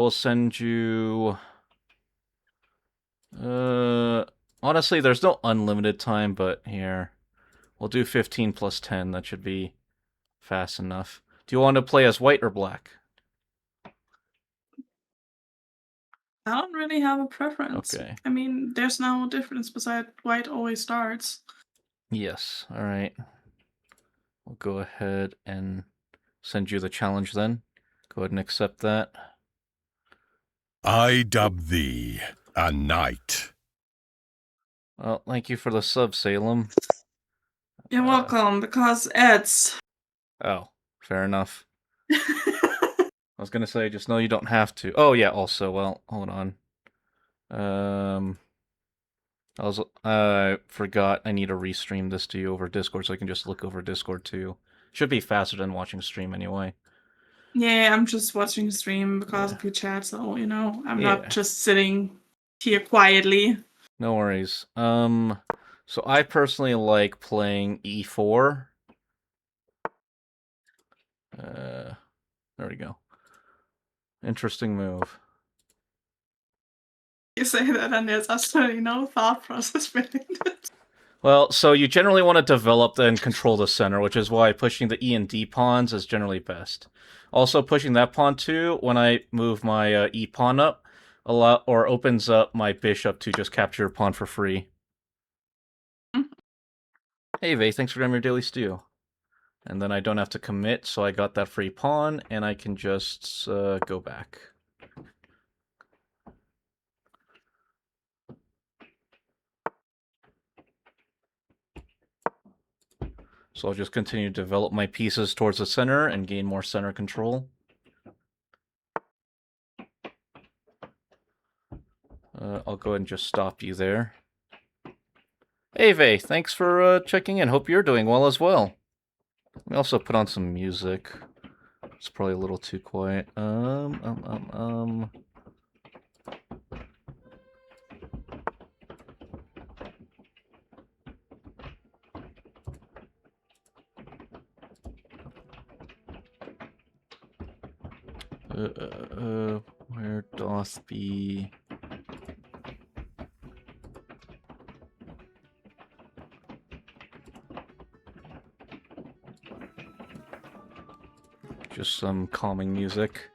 We'll send you... honestly, there's no unlimited time, but here. We'll do 15 plus 10. That should be fast enough. Do you want to play as white or black? I don't really have a preference. Okay. I mean, there's no difference besides white always starts. Yes, alright. We'll go ahead and send you the challenge then. Go ahead and accept that. I dub thee a knight. Well, thank you for the sub, Salem. You're welcome, because it's... Oh, fair enough. I was gonna say, just know you don't have to. Oh yeah, also, well, hold on. I forgot I need to restream this to you over Discord so I can just look over Discord too. Should be faster than watching stream anyway. Yeah, I'm just watching the stream because of your chat, so, you know, I'm Yeah. not just sitting here quietly. No worries. So I personally like playing e4. There we go. Interesting move. You say that and there's absolutely no thought process behind it. Well, so you generally want to develop and control the center, which is why pushing the E and D pawns is generally best. Also, pushing that pawn too, when I move my E pawn up, opens up my bishop to just capture a pawn for free. Hey, Vay, thanks for grabbing your daily stew. And then I don't have to commit, so I got that free pawn, and I can just go back. So I'll just continue to develop my pieces towards the center and gain more center control. I'll go ahead and just stop you there. Hey, Vay, thanks for checking in. Hope you're doing well as well. Let me also put on some music. It's probably a little too quiet. Where doth be... Just some calming music.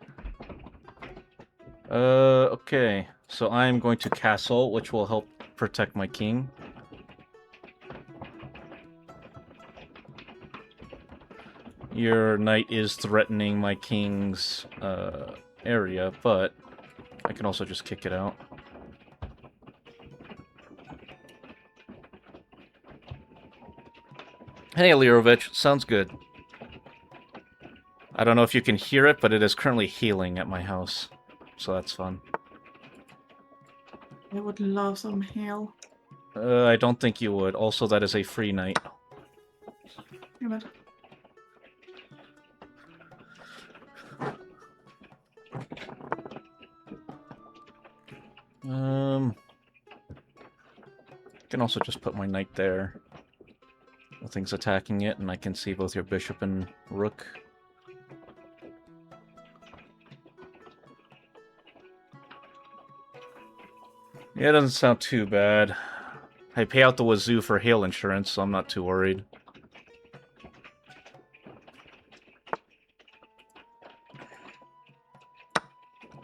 Okay. So I'm going to castle, which will help protect my king. Your knight is threatening my king's area, but I can also just kick it out. Hey, Lirovich, sounds good. I don't know if you can hear it, but it is currently healing at my house, so that's fun. I would love some hail. I don't think you would. Also, that is a free knight. Yeah, I can also just put my knight there. Nothing's attacking it, and I can see both your bishop and rook. Yeah, it doesn't sound too bad. I pay out the wazoo for hail insurance, so I'm not too worried.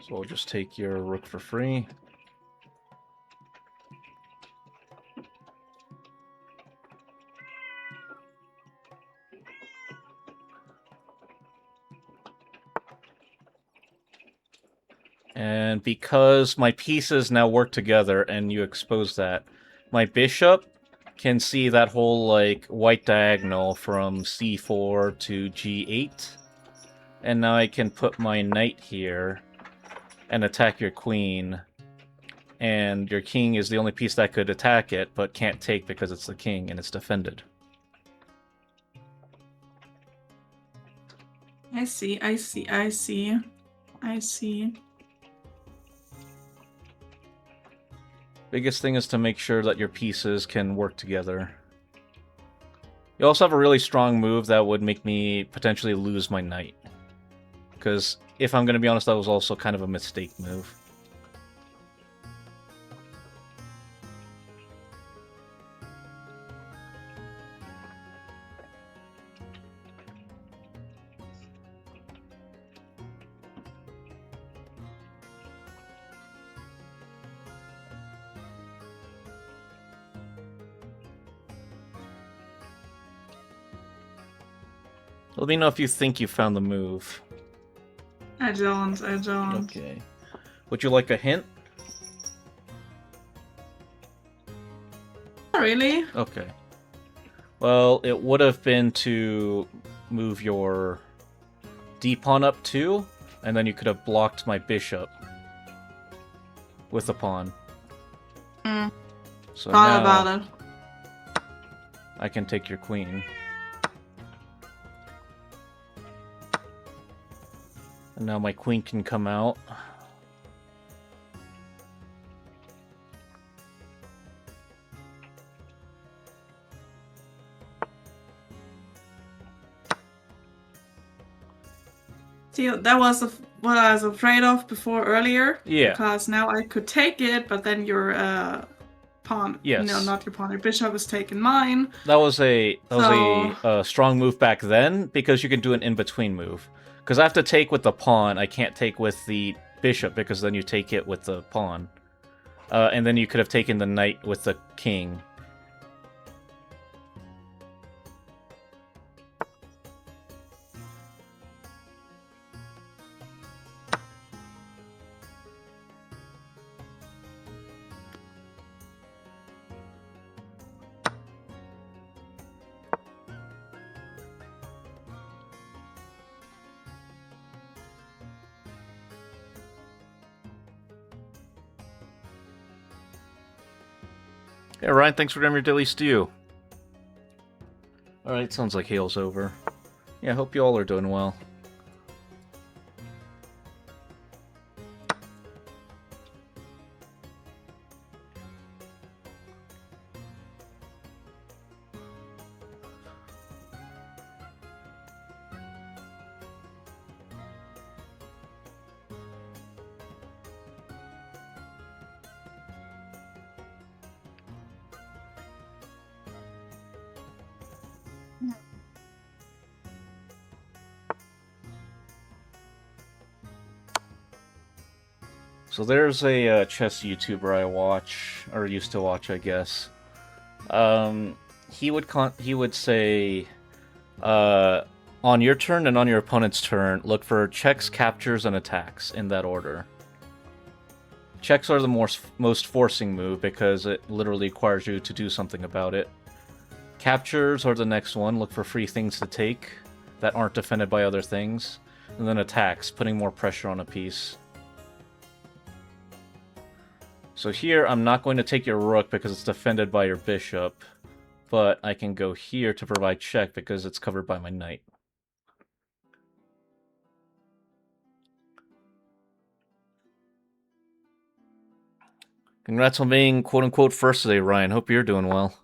So I'll just take your rook for free. And because my pieces now work together and you expose that, my bishop can see that whole, like, white diagonal from c4 to g8. And now I can put my knight here and attack your queen. And your king is the only piece that could attack it, but can't take because it's the king and it's defended. I see, I see, I see. I see. Biggest thing is to make sure that your pieces can work together. You also have a really strong move that would make me potentially lose my knight. Because if I'm going to be honest, that was also kind of a mistake move. Let me know if you think you found the move. I don't. Okay. Would you like a hint? Not really. Okay. Well, it would have been to move your d-pawn up 2, and then you could have blocked my bishop with the pawn. So Thought now about it. I can take your queen. And now my queen can come out. See, that was what I was afraid of before earlier. Yeah. Because now I could take it, but then your pawn. Yes. No, not your pawn. Your bishop was taking mine. That was a strong move back then, because you can do an in-between move. Because I have to take with the pawn, I can't take with the bishop, because then you take it with the pawn. And then you could have taken the knight with the king. Yeah, Ryan, thanks for getting your daily stew. Alright, sounds like hail's over. Yeah, hope you all are doing well. So there's a chess YouTuber I watch, or used to watch, I guess. He would say, on your turn and on your opponent's turn, look for checks, captures, and attacks in that order. Checks are the most forcing move because it literally requires you to do something about it. Captures are the next one. Look for free things to take that aren't defended by other things. And then attacks, putting more pressure on a piece. So here, I'm not going to take your rook because it's defended by your bishop, but I can go here to provide check because it's covered by my knight. Congrats on being quote-unquote first today, Ryan. Hope you're doing well.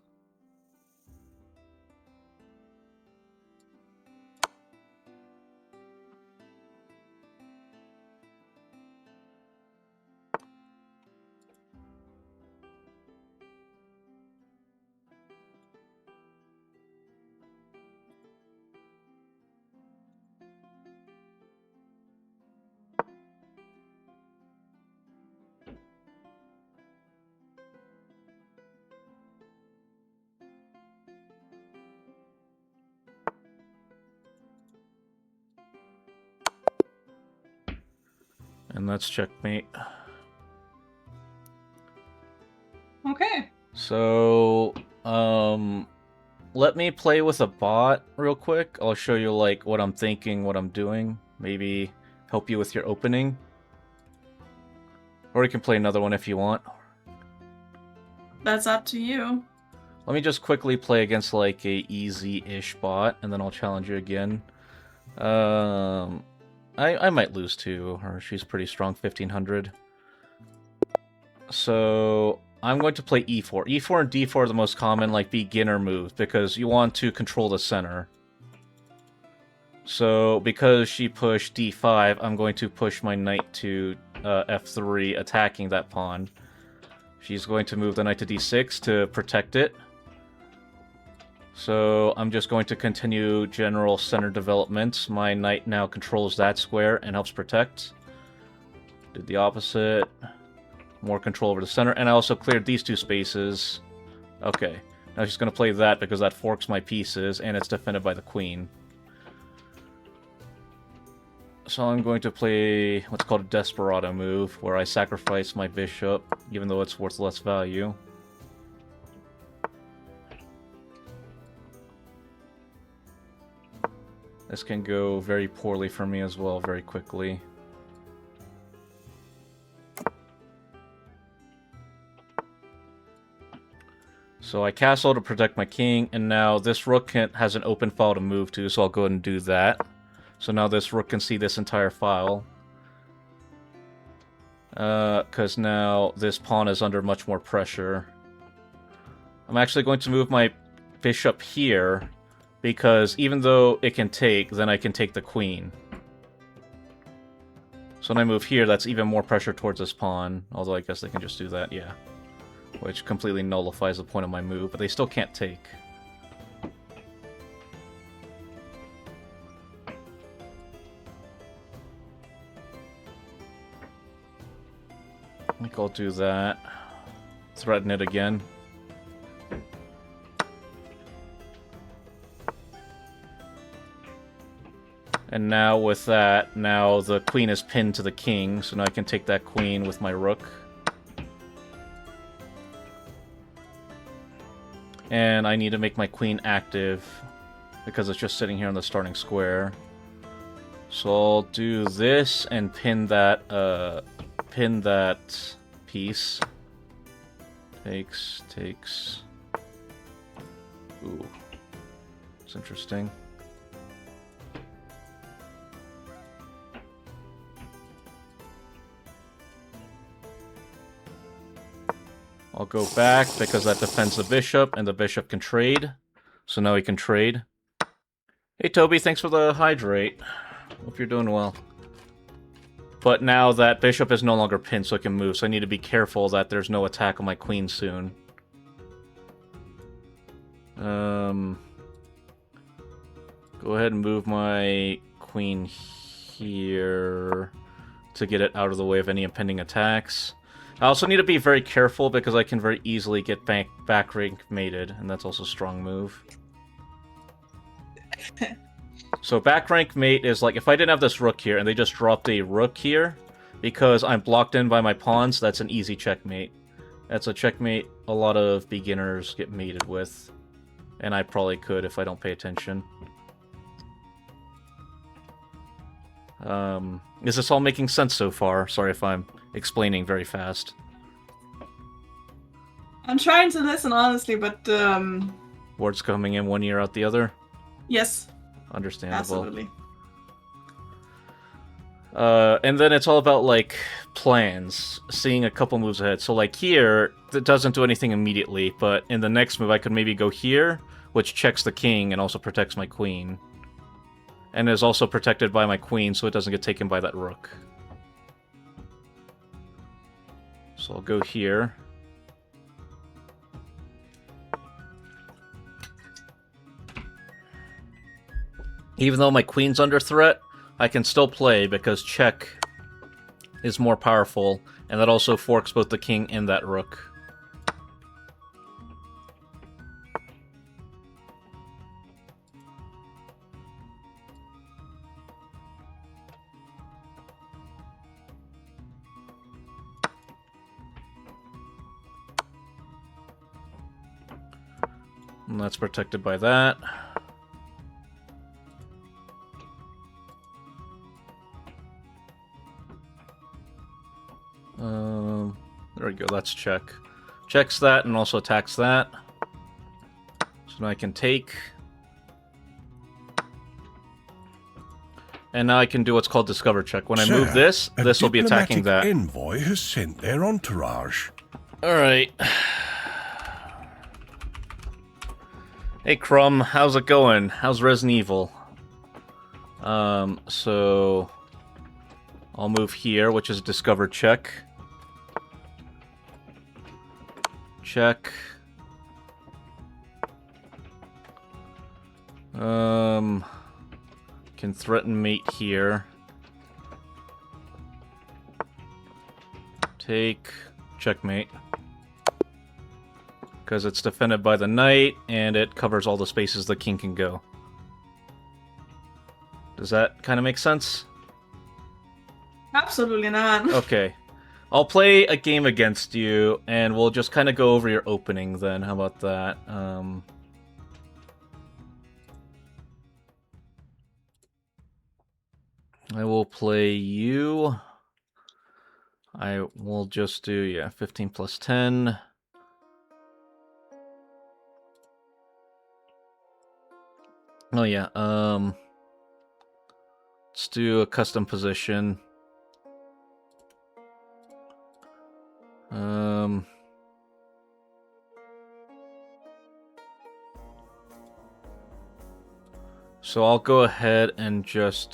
And that's checkmate. Okay. So, let me play with a bot real quick. I'll show you, like, what I'm thinking, what I'm doing. Maybe help you with your opening. Or you can play another one if you want. That's up to you. Let me just quickly play against, like, a easy-ish bot, and then I'll challenge you again. I might lose to her. She's pretty strong, 1500. So I'm going to play e4. E4 and d4 are the most common, like, beginner moves, because you want to control the center. So, because she pushed d5, I'm going to push my knight to f3, attacking that pawn. She's going to move the knight to d6 to protect it. So, I'm just going to continue general center development. My knight now controls that square and helps protect. Did the opposite. More control over the center. And I also cleared these two spaces. Okay. Now she's going to play that because that forks my pieces, and it's defended by the queen. So I'm going to play what's called a Desperado move, where I sacrifice my bishop, even though it's worth less value. This can go very poorly for me as well, very quickly. So I castle to protect my king, and now this rook has an open file to move to, so I'll go ahead and do that. So now this rook can see this entire file. Because now this pawn is under much more pressure. I'm actually going to move my bishop here, because even though it can take, then I can take the queen. So when I move here, that's even more pressure towards this pawn. Although I guess they can just do that, yeah. Which completely nullifies the point of my move, but they still can't take. I think I'll do that. Threaten it again. And now with that, now the queen is pinned to the king, so now I can take that queen with my rook. And I need to make my queen active, because it's just sitting here on the starting square. So I'll do this and pin that piece. Takes. Ooh. It's interesting. I'll go back because that defends the bishop, and the bishop can trade. So now he can trade. Hey Toby, thanks for the hydrate. Hope you're doing well. But now that bishop is no longer pinned, so it can move, so I need to be careful that there's no attack on my queen soon. Go ahead and move my queen here to get it out of the way of any impending attacks. I also need to be very careful because I can very easily get back rank mated, and that's also a strong move. So back rank mate is like, if I didn't have this rook here and they just dropped a rook here, because I'm blocked in by my pawns, that's an easy checkmate. That's a checkmate a lot of beginners get mated with. And I probably could if I don't pay attention. Is this all making sense so far? Sorry if I'm explaining very fast. I'm trying to listen honestly, but Words coming in one ear out the other? yes. Understandable. Absolutely. And then it's all about, like, plans, seeing a couple moves ahead. So, like, here, it doesn't do anything immediately, but in the next move I could maybe go here, which checks the king and also protects my queen. And is also protected by my queen, so it doesn't get taken by that rook. So I'll go here. Even though my queen's under threat, I can still play because check is more powerful, and that also forks both the king and that rook. And that's protected by that. There we go, that's check. Checks that and also attacks that. So now I can take. And now I can do what's called discover check. When I move this, this will be attacking that. A diplomatic envoy has sent their entourage. Alright. Hey Crumb, how's it going? How's Resident Evil? So I'll move here, which is discover check. Check. Can threaten mate here. Take. Checkmate. Because it's defended by the knight, and it covers all the spaces the king can go. Does that kind of make sense? Absolutely not. Okay. I'll play a game against you, and we'll just kind of go over your opening then. How about that? I will play you. I will just do, yeah, 15 plus 10. Oh, yeah, let's do a custom position. So I'll go ahead and just,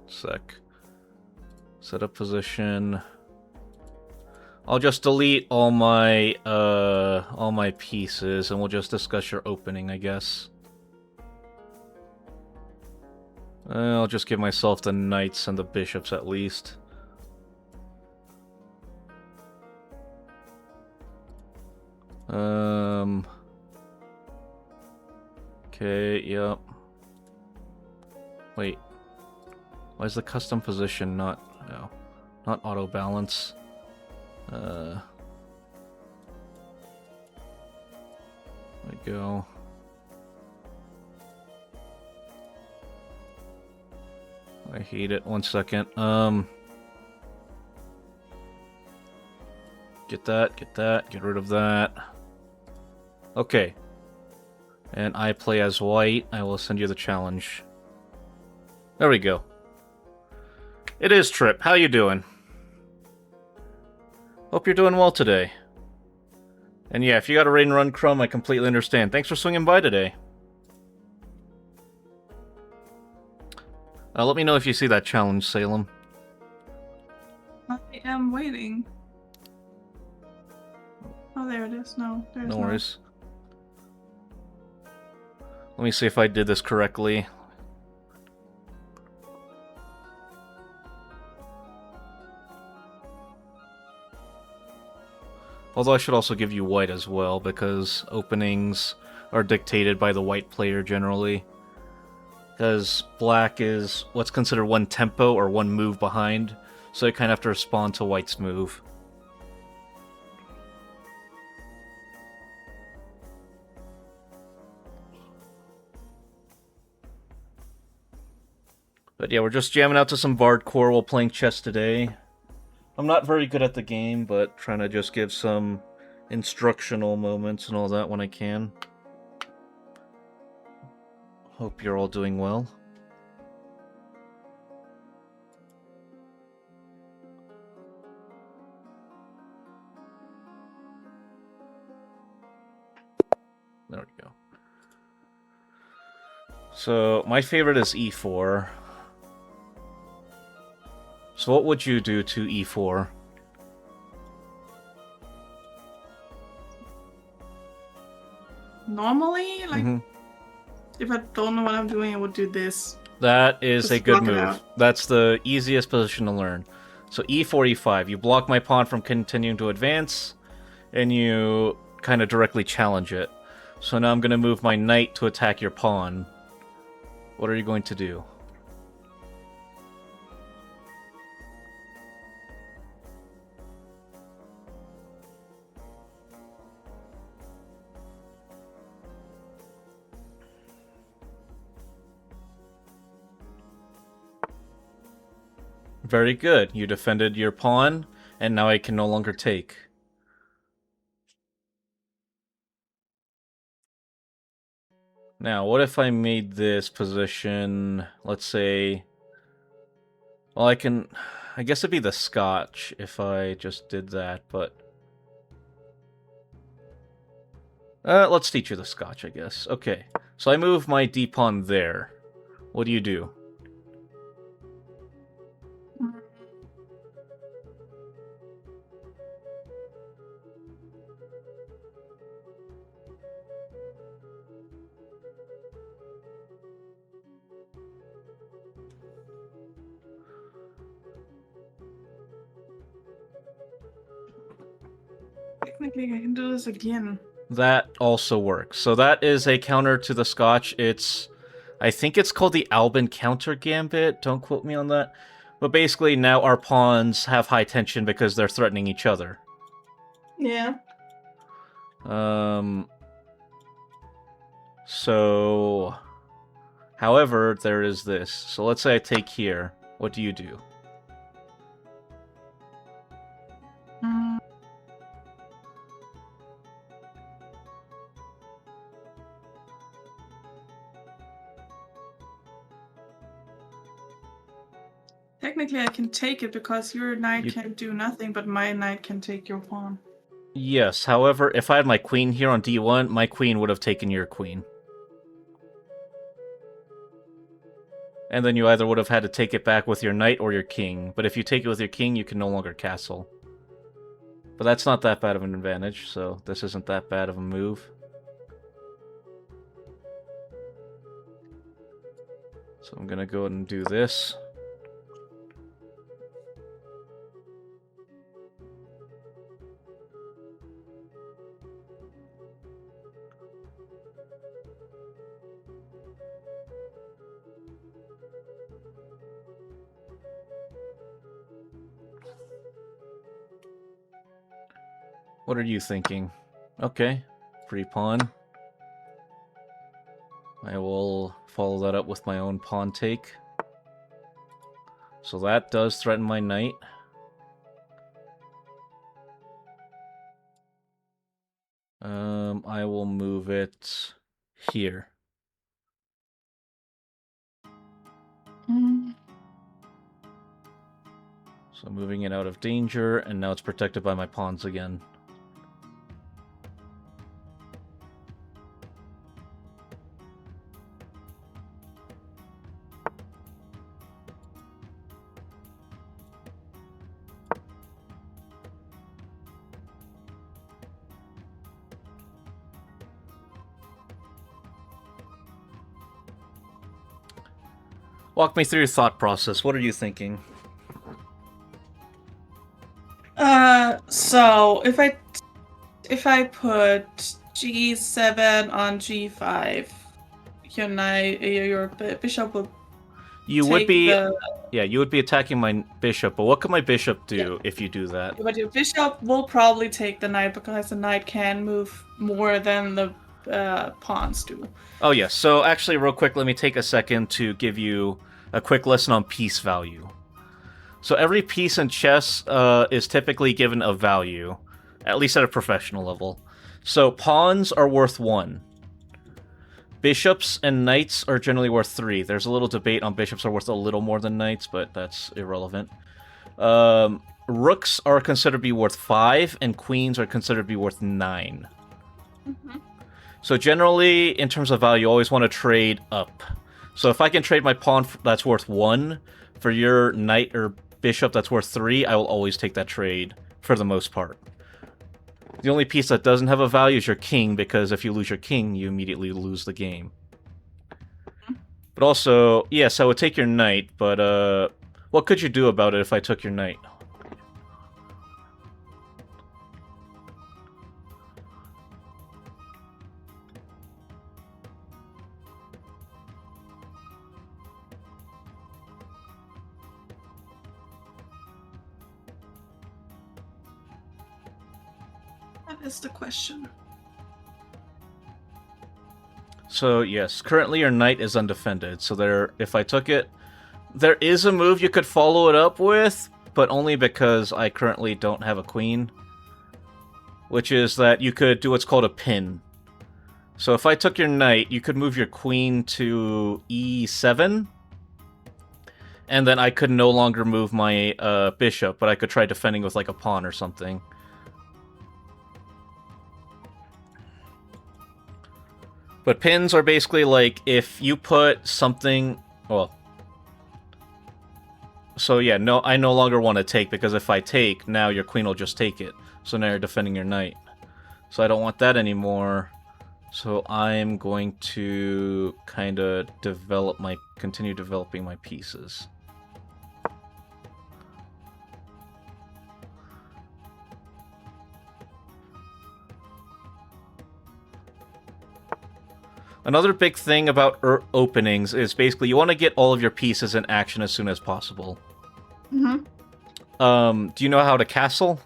sec. Set up position. I'll just delete all my pieces, and we'll just discuss your opening, I guess. I'll just give myself the knights and the bishops at least. Okay, yep. Wait. Why is the custom position not... No. Not auto-balance. There we go. I hate it. 1 second. Get that, get rid of that. Okay. And I play as white. I will send you the challenge. There we go. It is Trip. How you doing? Hope you're doing well today. And yeah, if you got a raid and run, Chrome, I completely understand. Thanks for swinging by today. Let me know if you see that challenge, Salem. I am waiting. Oh, there it is. No, there's No not. worries. Let me see if I did this correctly. Although I should also give you white as well, because openings are dictated by the white player generally. Because black is what's considered one tempo or one move behind, so you kind of have to respond to white's move. But yeah, we're just jamming out to some Bardcore while playing chess today. I'm not very good at the game, but trying to just give some instructional moments and all that when I can. Hope you're all doing well. There we go. So, my favorite is e4. So what would you do to e4? Normally, like, Mm-hmm. if I don't know what I'm doing, I would do this. That is Just a good block it move. out. That's the easiest position to learn. So e4, e5. You block my pawn from continuing to advance, and you kind of directly challenge it. So now I'm going to move my knight to attack your pawn. What are you going to do? Very good. You defended your pawn, and now I can no longer take. Now, what if I made this position, let's say... Well, I guess it'd be the Scotch if I just did that, but... Let's teach you the Scotch, I guess. Okay, so I move my d-pawn there. What do you do? Technically, I can do this again. That also works. So that is a counter to the Scotch. I think it's called the Albin counter gambit. Don't quote me on that. But basically, now our pawns have high tension because they're threatening each other. Yeah. So, however, there is this. So let's say I take here. What do you do? Technically, I can take it because your knight can do nothing, but my knight can take your pawn. Yes, however, if I had my queen here on d1, my queen would have taken your queen. And then you either would have had to take it back with your knight or your king. But if you take it with your king, you can no longer castle. But that's not that bad of an advantage, so this isn't that bad of a move. So I'm gonna go ahead and do this. What are you thinking? Okay, free pawn. I will follow that up with my own pawn take. So that does threaten my knight. I will move it here. So moving it out of danger, and now it's protected by my pawns again. Walk me through your thought process. What are you thinking? So if I put G7 on G5, your knight, your bishop will. You would be, yeah, you would be attacking my bishop. But what could my bishop do if you do that? But your bishop will probably take the knight because the knight can move more than the pawns do. Oh yes. So actually, real quick, let me take a second to give you a quick lesson on piece value. So every piece in chess is typically given a value, at least at a professional level. So pawns are worth 1. Bishops and knights are generally worth 3. There's a little debate on bishops are worth a little more than knights, but that's irrelevant. Rooks are considered to be worth 5, and queens are considered to be worth 9. Mm-hmm. So generally, in terms of value, you always want to trade up. So if I can trade my pawn that's worth 1 for your knight or bishop that's worth 3, I will always take that trade for the most part. The only piece that doesn't have a value is your king, because if you lose your king, you immediately lose the game. But also, yes, I would take your knight, but what could you do about it if I took your knight? That is the question. So, yes, currently your knight is undefended, so if I took it, there is a move you could follow it up with, but only because I currently don't have a queen, which is that you could do what's called a pin. So if I took your knight, you could move your queen to e7, and then I could no longer move my bishop, but I could try defending with like a pawn or something. But pins are basically like if you put something... Well... So yeah, no, I no longer want to take, because if I take, now your queen will just take it. So now you're defending your knight. So I don't want that anymore. So I'm going to kind of continue developing my pieces. Another big thing about openings is basically you want to get all of your pieces in action as soon as possible. Do you know how to castle?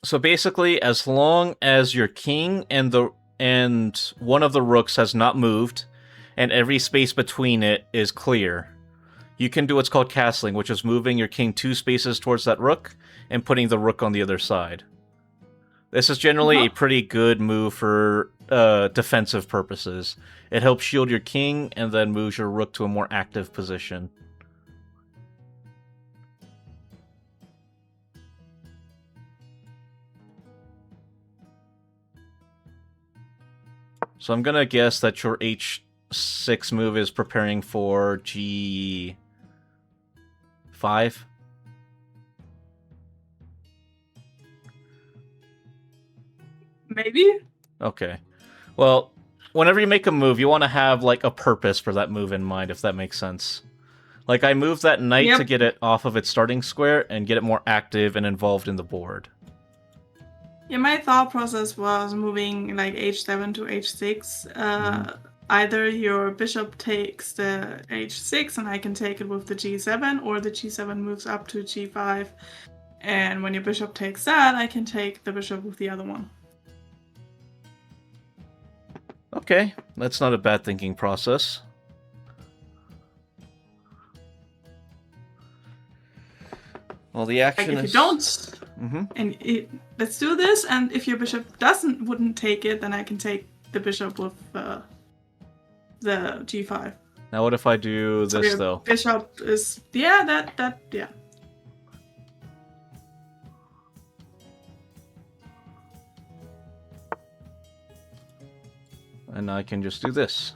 So basically, as long as your king and one of the rooks has not moved, and every space between it is clear, you can do what's called castling, which is moving your king 2 spaces towards that rook and putting the rook on the other side. This is generally a pretty good move for defensive purposes. It helps shield your king and then moves your rook to a more active position. So I'm gonna guess that your h6 move is preparing for g5? Maybe? Okay. Well, whenever you make a move, you want to have, like, a purpose for that move in mind, if that makes sense. Like, I moved that knight to get it off of its starting square and get it more active and involved in the board. Yeah, my thought process was moving like h7 to h6. Either your bishop takes the h6 and I can take it with the g7, or the g7 moves up to g5. And when your bishop takes that, I can take the bishop with the other one. Okay, that's not a bad thinking process. Well, the action like if is... you don't, and let's do this, and if your bishop wouldn't take it, then I can take the bishop with the g5. Now what if I do this, though? Bishop is... Yeah, yeah. And I can just do this.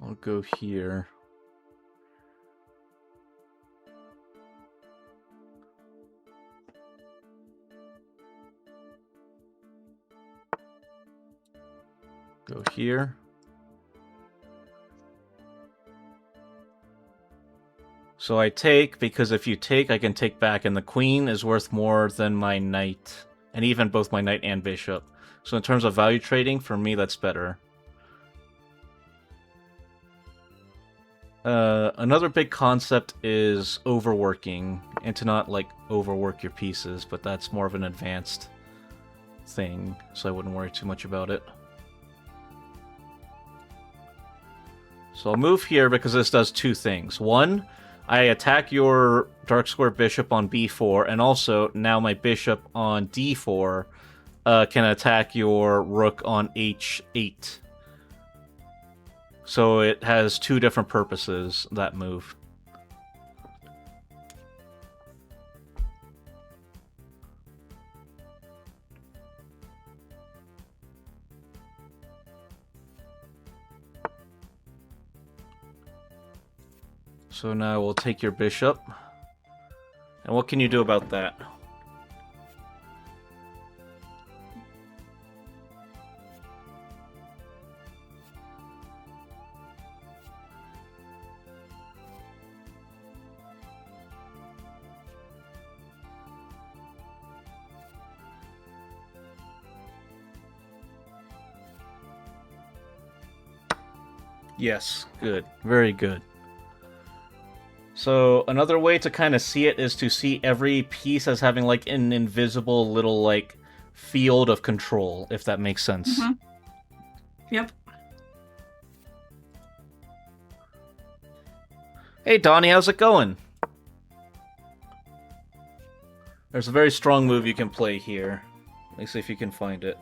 I'll go here. Go here. So I take, because if you take, I can take back, and the queen is worth more than my knight. And even both my knight and bishop. So in terms of value trading, for me, that's better. Another big concept is overworking, and to not, like, overwork your pieces, but that's more of an advanced thing, so I wouldn't worry too much about it. So I'll move here because this does 2 things. One, I attack your dark square bishop on b4, and also, now my bishop on d4 can attack your rook on h8. So it has 2 different purposes, that move. So now we'll take your bishop. And what can you do about that? Yes, good. Very good. So another way to kind of see it is to see every piece as having like an invisible little like field of control, if that makes sense. Mm-hmm. Yep. Hey Donnie, how's it going? There's a very strong move you can play here. Let me see if you can find it.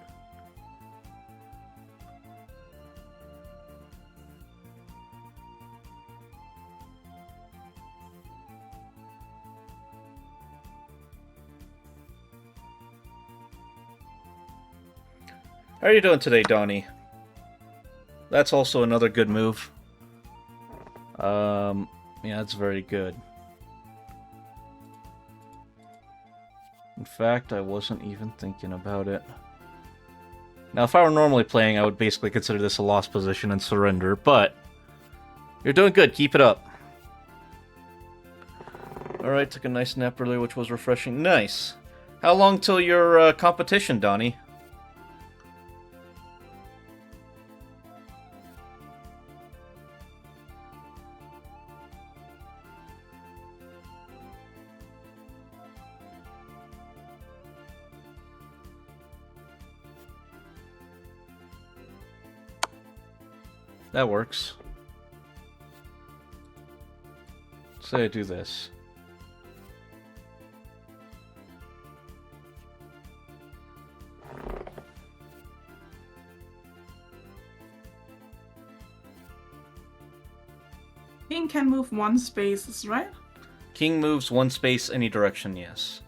How are you doing today, Donnie? That's also another good move. Yeah, that's very good. In fact, I wasn't even thinking about it. Now, if I were normally playing, I would basically consider this a lost position and surrender, but you're doing good. Keep it up. Alright, took a nice nap earlier, which was refreshing. Nice. How long till your competition, Donnie? That works. Say I do this. King can move 1 space, right? King moves 1 space any direction, yes.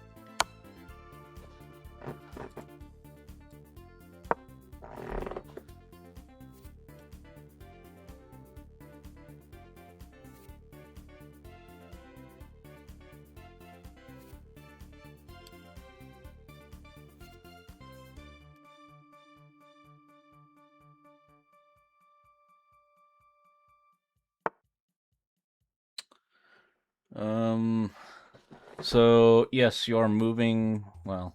So, yes, you're moving, well...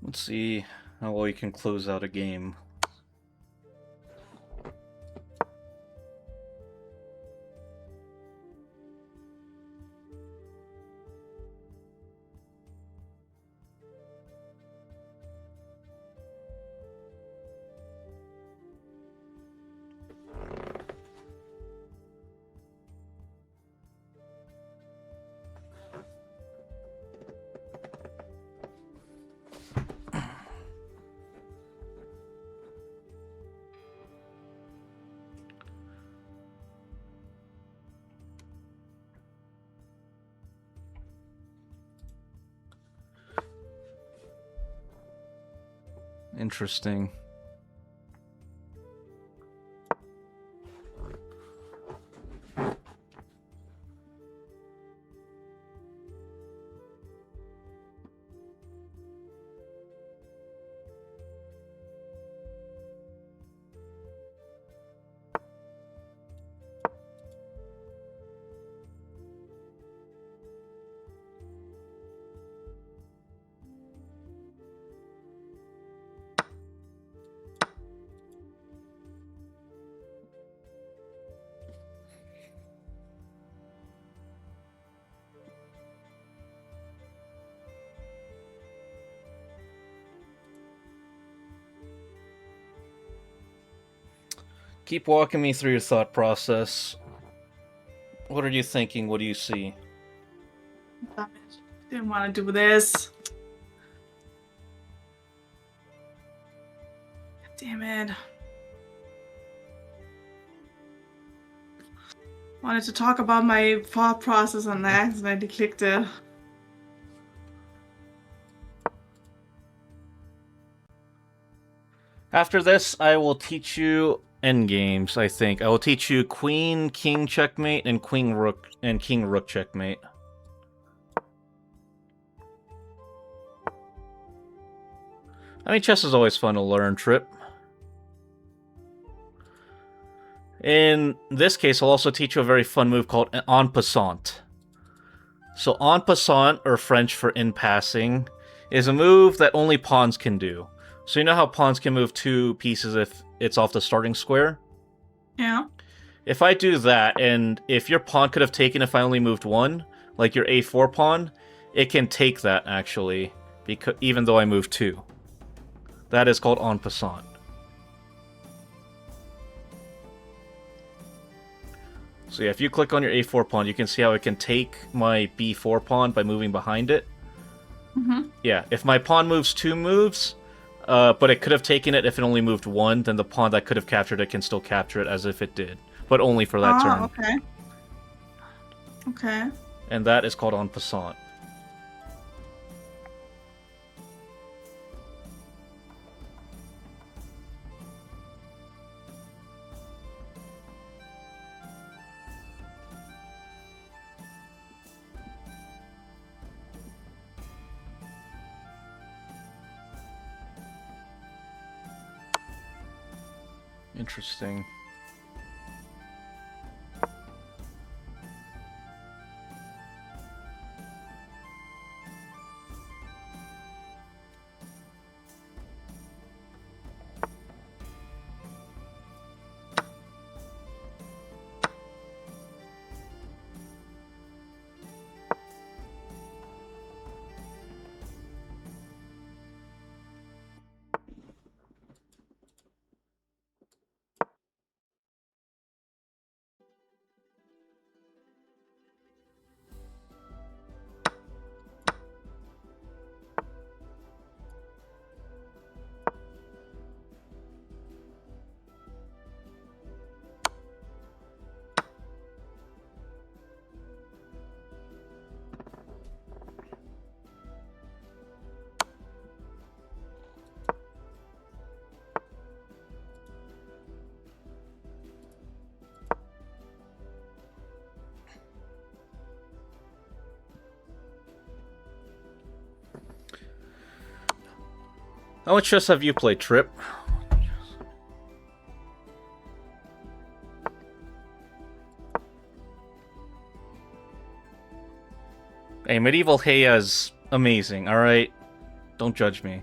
Let's see how well you can close out a game. Interesting. Keep walking me through your thought process. What are you thinking? What do you see? Damn it. Didn't want to do this. Damn it. wanted to talk about my thought process and I accidentally clicked it. After this, I will teach you endgames, I think. I will teach you queen, king checkmate, and queen rook and king rook checkmate. I mean, chess is always fun to learn, Trip. In this case, I'll also teach you a very fun move called en passant. So en passant, or French for in passing, is a move that only pawns can do. So you know how pawns can move 2 pieces if it's off the starting square? Yeah. If I do that, and if your pawn could have taken if I only moved 1, like your a4 pawn, it can take that, actually, because even though I moved 2. That is called en passant. So yeah, if you click on your a4 pawn, you can see how it can take my b4 pawn by moving behind it. Mm-hmm. Yeah, if my pawn moves 2 moves, but it could have taken it if it only moved 1, then the pawn that could have captured it can still capture it as if it did. But only for that turn. Okay. Okay. And that is called en passant. Interesting. How much chess have you played, Trip? Hey, Medieval Heya is amazing, alright? Don't judge me.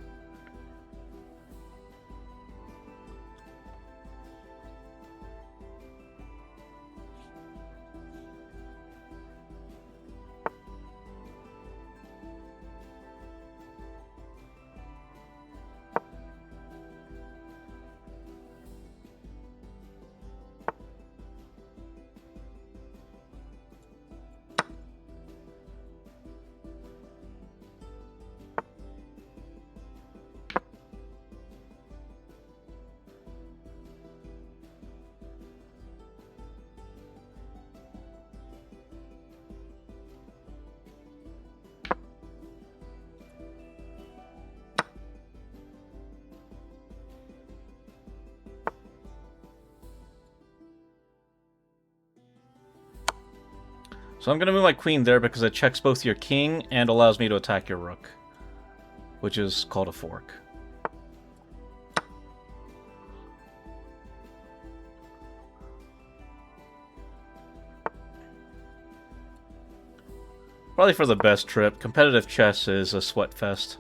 So I'm gonna move my queen there because it checks both your king and allows me to attack your rook. Which is called a fork. Probably for the best, Trip. Competitive chess is a sweat fest.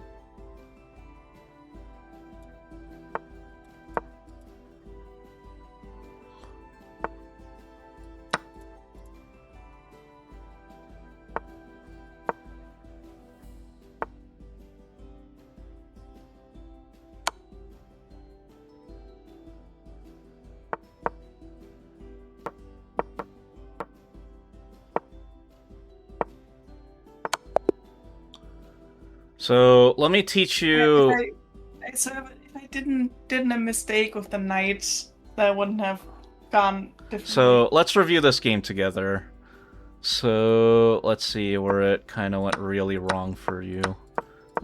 So let me teach you. So if I didn't a mistake with the knight, that wouldn't have gone differently. So let's review this game together. So let's see where it kind of went really wrong for you.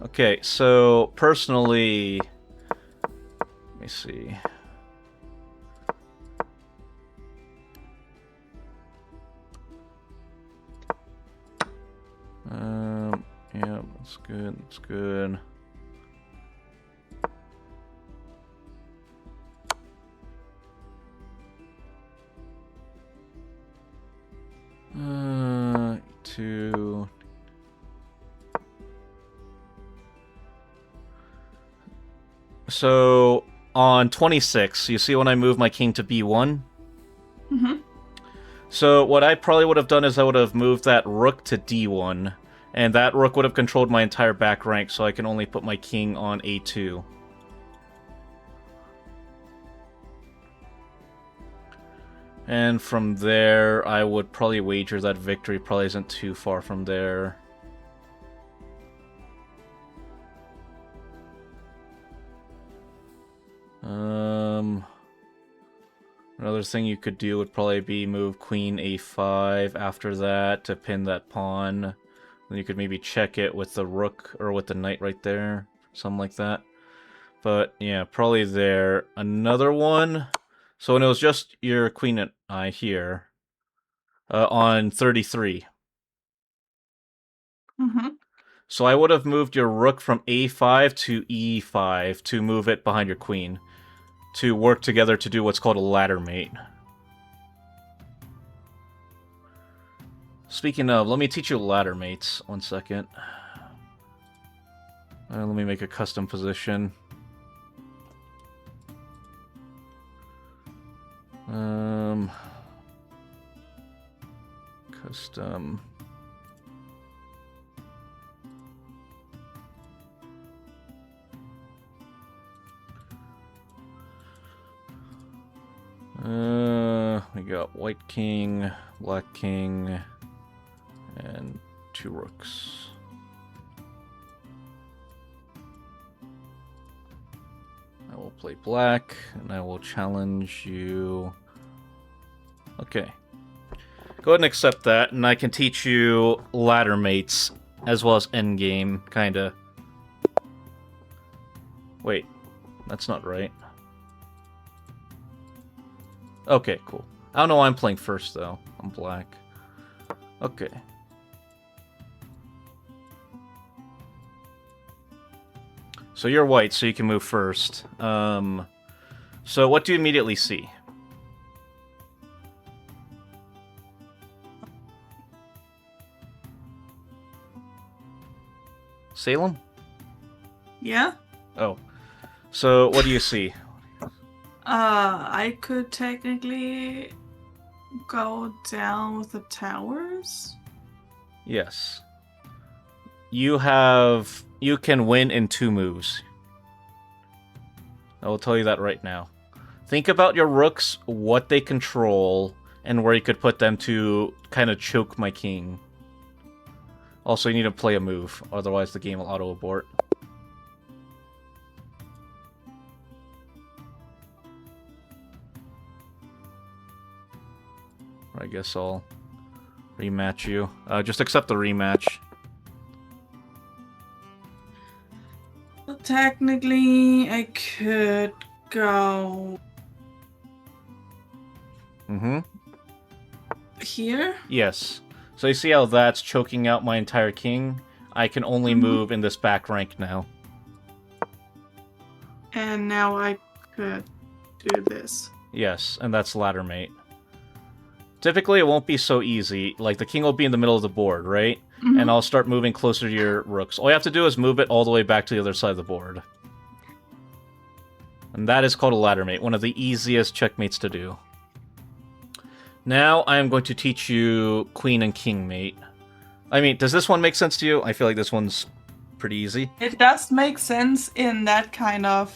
Okay, so personally, let me see. Yeah, that's good. That's good. Two. So on 26, you see when I move my king to b1? Mm-hmm. So what I probably would have done is I would have moved that rook to d1, and that rook would have controlled my entire back rank, so I can only put my king on a2. And from there, I would probably wager that victory probably isn't too far from there. Another thing you could do would probably be move queen a5 after that to pin that pawn. Then you could maybe check it with the rook or with the knight right there, something like that. But yeah, probably there. Another one. So when it was just your queen and I here, on 33. Mm-hmm. So I would have moved your rook from a5 to e5 to move it behind your queen, to work together to do what's called a ladder mate. Speaking of, let me teach you ladder mates. 1 second. Let me make a custom position. Custom. We got white king, black king, and 2 rooks. I will play black, and I will challenge you. Okay. Go ahead and accept that, and I can teach you ladder mates, as well as endgame, kinda. Wait, that's not right. Okay, cool. I don't know why I'm playing first, though. I'm black. Okay. So you're white, so you can move first. So what do you immediately see? Salem? Yeah? Oh. So what do you see? I could technically go down with the towers. Yes. You can win in 2 moves. I will tell you that right now. Think about your rooks, what they control, and where you could put them to kind of choke my king. Also, you need to play a move, otherwise the game will auto-abort. I guess I'll rematch you. Just accept the rematch. Well, technically, I could go here. Yes. So you see how that's choking out my entire king? I can only move in this back rank now. And now I could do this. Yes, and that's ladder mate. Typically, it won't be so easy. Like, the king will be in the middle of the board, right? Mm-hmm. And I'll start moving closer to your rooks. All you have to do is move it all the way back to the other side of the board. And that is called a ladder mate, one of the easiest checkmates to do. Now, I am going to teach you queen and king mate. I mean, does this one make sense to you? I feel like this one's pretty easy. It does make sense in that kind of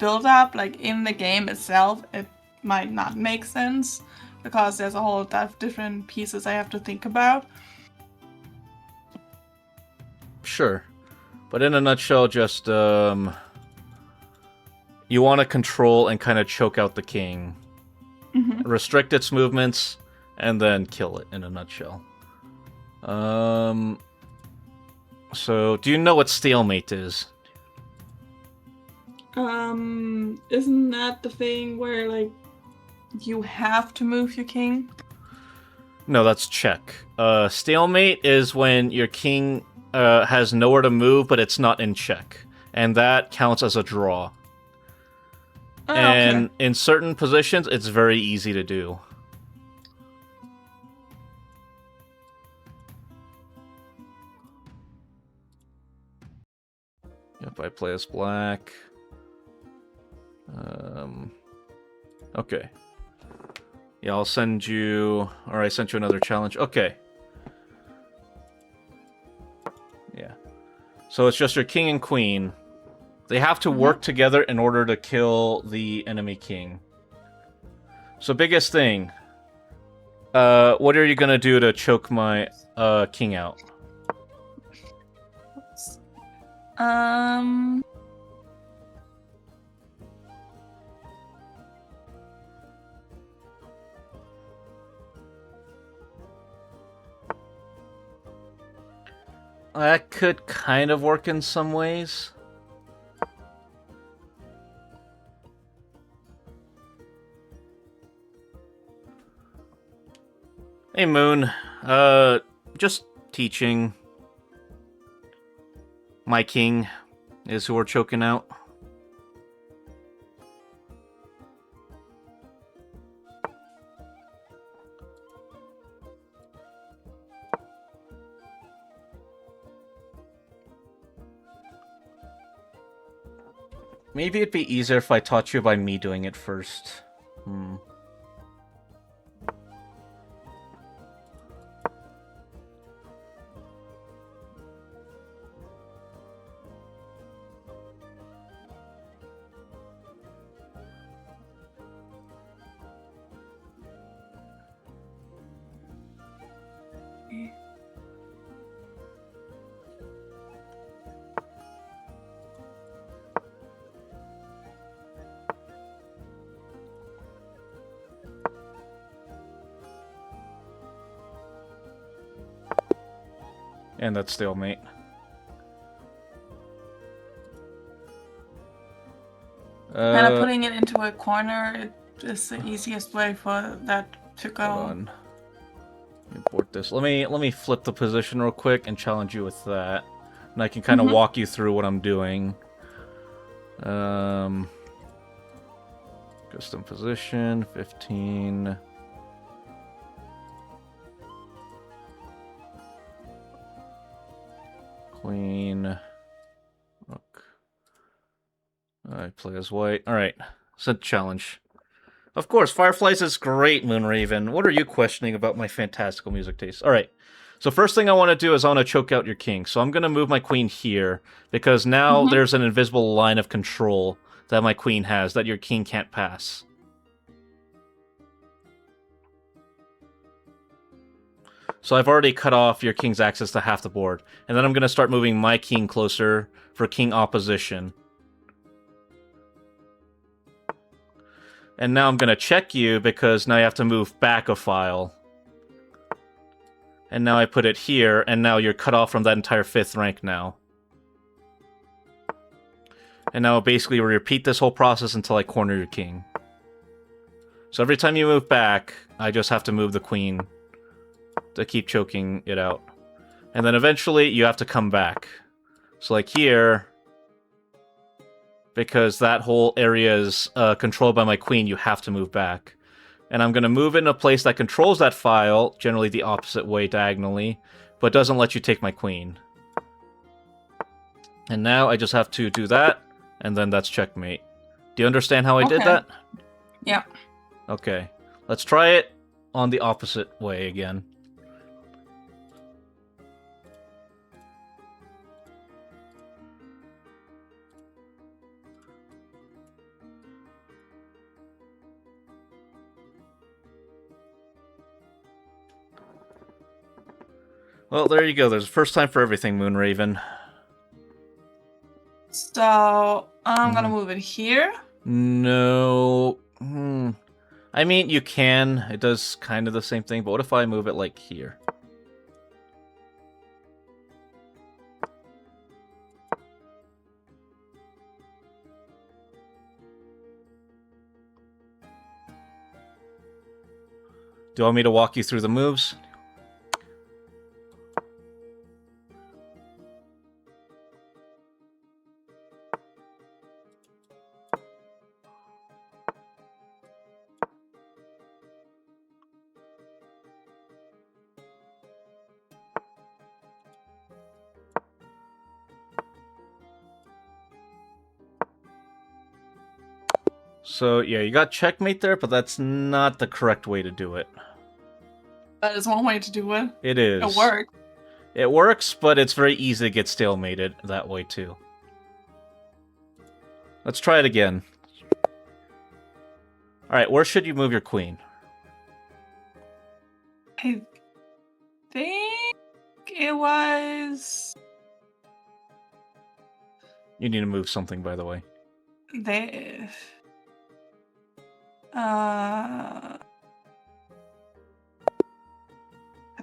build-up. Like, in the game itself, it might not make sense, because there's a whole lot of different pieces I have to think about. Sure. But in a nutshell, just, you want to control and kind of choke out the king. restrict its movements, and then kill it in a nutshell. So, do you know what stalemate is? Isn't that the thing where, like, you have to move your king? No, that's check. Stalemate is when your king has nowhere to move, but it's not in check. And that counts as a draw. Oh, And okay. in certain positions, it's very easy to do. Yep, I play as black. Okay. Yeah, I'll send you... Or I sent you another challenge. Okay. Yeah. So it's just your king and queen. They have to work together in order to kill the enemy king. So biggest thing. What are you gonna do to choke my king out? That could kind of work in some ways. Hey, Moon. Just teaching. My king is who we're choking out. Maybe it'd be easier if I taught you by me doing it first. And that's stalemate. Kind of putting it into a corner is the easiest way for that to go. Hold on. Import this. Let me flip the position real quick and challenge you with that. And I can kind of walk you through what I'm doing. Custom position, 15. Queen. Rook. I play as white. Alright. Set challenge. Of course, Fireflies is great, Moonraven. What are you questioning about my fantastical music taste? Alright. So first thing I want to do is I want to choke out your king. So I'm going to move my queen here, because now there's an invisible line of control that my queen has that your king can't pass. So I've already cut off your king's access to half the board. And then I'm going to start moving my king closer for king opposition. And now I'm going to check you because now you have to move back a file. And now I put it here, and now you're cut off from that entire 5th rank now. And now basically we repeat this whole process until I corner your king. So every time you move back, I just have to move the queen to keep choking it out. And then eventually you have to come back. So like here, because that whole area is controlled by my queen, you have to move back. And I'm going to move it in a place that controls that file, generally the opposite way diagonally, but doesn't let you take my queen. And now I just have to do that, and then that's checkmate. Do you understand how I did that? Yeah. Okay. Let's try it on the opposite way again. Well, there you go. There's a first time for everything, Moonraven. So I'm gonna move it here. No. I mean, you can. It does kind of the same thing, but what if I move it, like, here? Do you want me to walk you through the moves? So, yeah, you got checkmate there, but that's not the correct way to do it. That is one way to do it. It is. It works. It works, but it's very easy to get stalemated that way, too. Let's try it again. Alright, where should you move your queen? I think it was You need to move something, by the way. the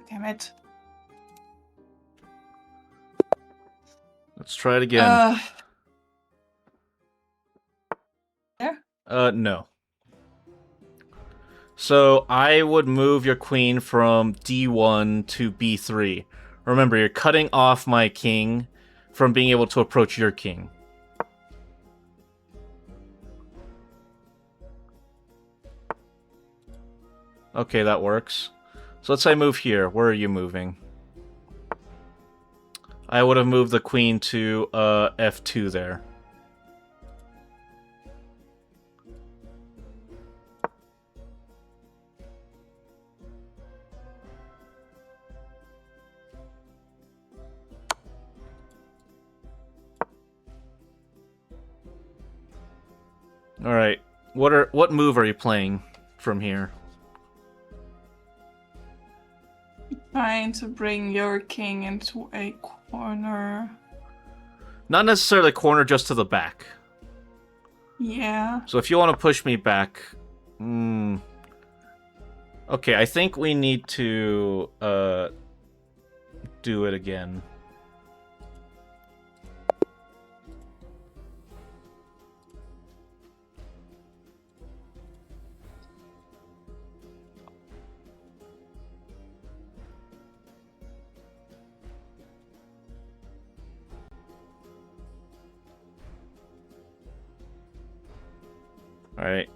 damn it. Let's try it again. There? No. So, I would move your queen from D1 to B3. Remember, you're cutting off my king from being able to approach your king. Okay, that works. So let's say I move here. Where are you moving? I would have moved the queen to F2 there. All right. What move are you playing from here? Trying to bring your king into a corner. Not necessarily corner, just to the back. Yeah. So if you want to push me back... Okay, I think we need to do it again. Alright.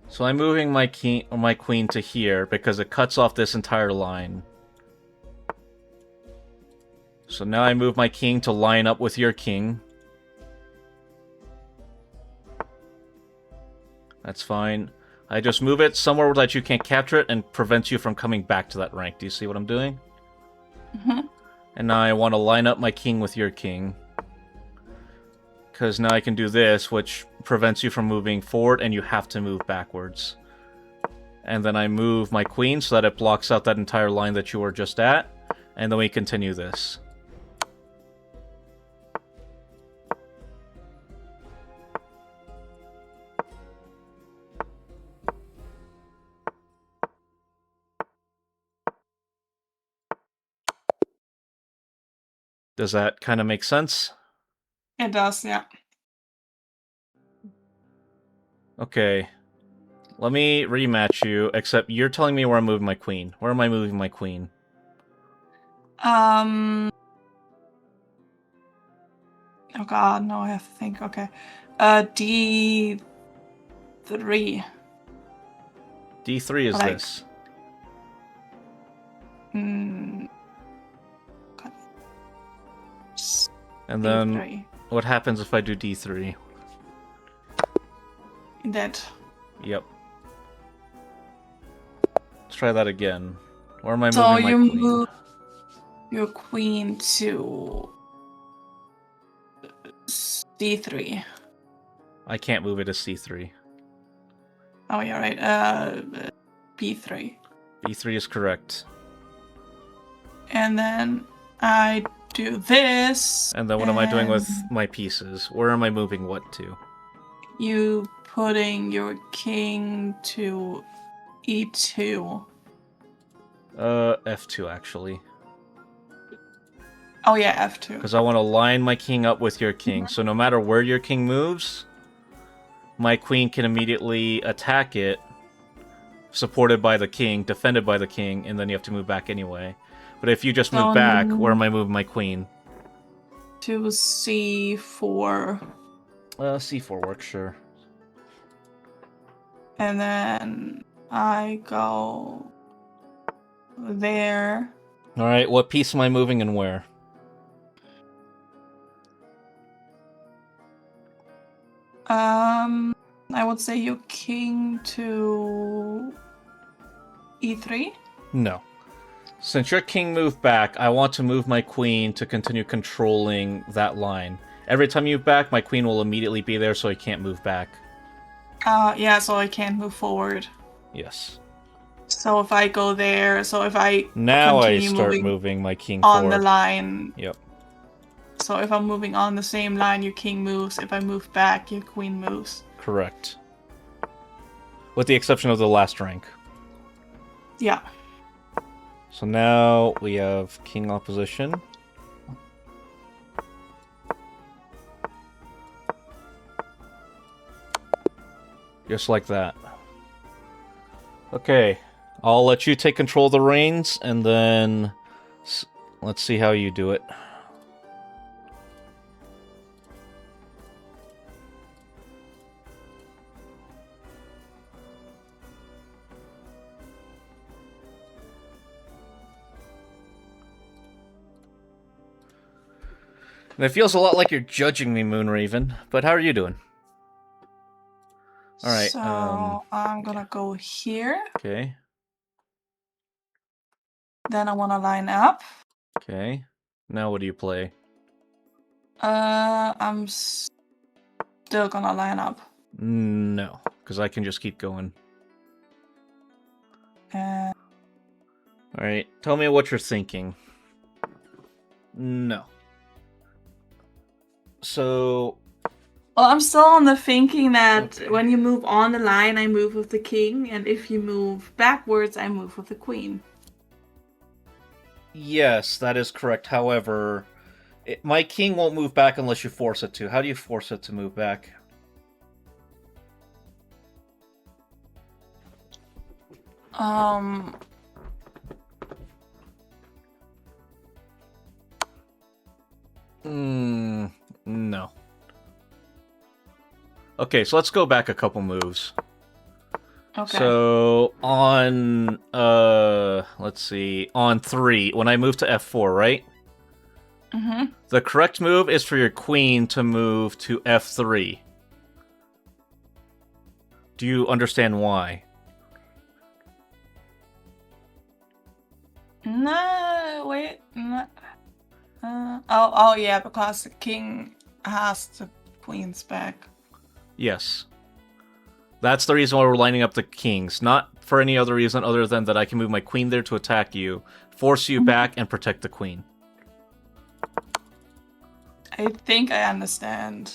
So I'm moving my king or my queen to here because it cuts off this entire line. So now I move my king to line up with your king. That's fine. I just move it somewhere that you can't capture it and prevents you from coming back to that rank. Do you see what I'm doing? Mm-hmm. And now I want to line up my king with your king. Because now I can do this, which prevents you from moving forward, and you have to move backwards. And then I move my queen so that it blocks out that entire line that you were just at. And then we continue this. Does that kind of make sense? It does, yeah. Okay. Let me rematch you, except you're telling me where I'm moving my queen. Where am I moving my queen? Oh god, no, I have to think. Okay. D3. D3 is Like- this. God. And then D3. what happens if I do D3? That. Yep. Let's try that again. Where am I So moving my you queen? move your queen to D3. I can't move it to C3. Oh, yeah, right. B3. B3 is correct. And then I do this. And then what am I doing with and my pieces? Where am I moving what to? You putting your king to e2. F2 actually. Oh yeah, f2. Because I want to line my king up with your king. So no matter where your king moves, my queen can immediately attack it, supported by the king, defended by the king, and then you have to move back anyway. But if you just move back, where am I moving my queen? To c4. C4 works, sure. And then I go there. Alright, what piece am I moving and where? I would say your king to e3. No. Since your king moved back, I want to move my queen to continue controlling that line. Every time you move back, my queen will immediately be there, so I can't move back. Yeah, so I can't move forward. Yes. So if I go there, so if I Now I continue start moving my king on forward. the line. Yep. So if I'm moving on the same line, your king moves. If I move back, your queen moves. Correct. With the exception of the last rank. Yeah. So now we have king opposition. Just like that. Okay, I'll let you take control of the reins, and then let's see how you do it. And it feels a lot like you're judging me, Moonraven, but how are you doing? Alright, So I'm gonna go here. Okay. Then I wanna line up. Okay. Now what do you play? I'm still gonna line up. No, because I can just keep going. Uh, Alright, tell me what you're thinking. No. So... Well, I'm still on the thinking that Okay. when you move on the line, I move with the king, and if you move backwards, I move with the queen. Yes, that is correct. However, my king won't move back unless you force it to. How do you force it to move back? No. Okay, so let's go back a couple moves. Okay. So, on, let's see, on 3, when I move to F4, right? Mm-hmm. The correct move is for your queen to move to F3. Do you understand why? No, wait. No. Oh, yeah, because the king has the queen's back. Yes. That's the reason why we're lining up the kings. Not for any other reason other than that I can move my queen there to attack you, force you back, and protect the queen. I think I understand.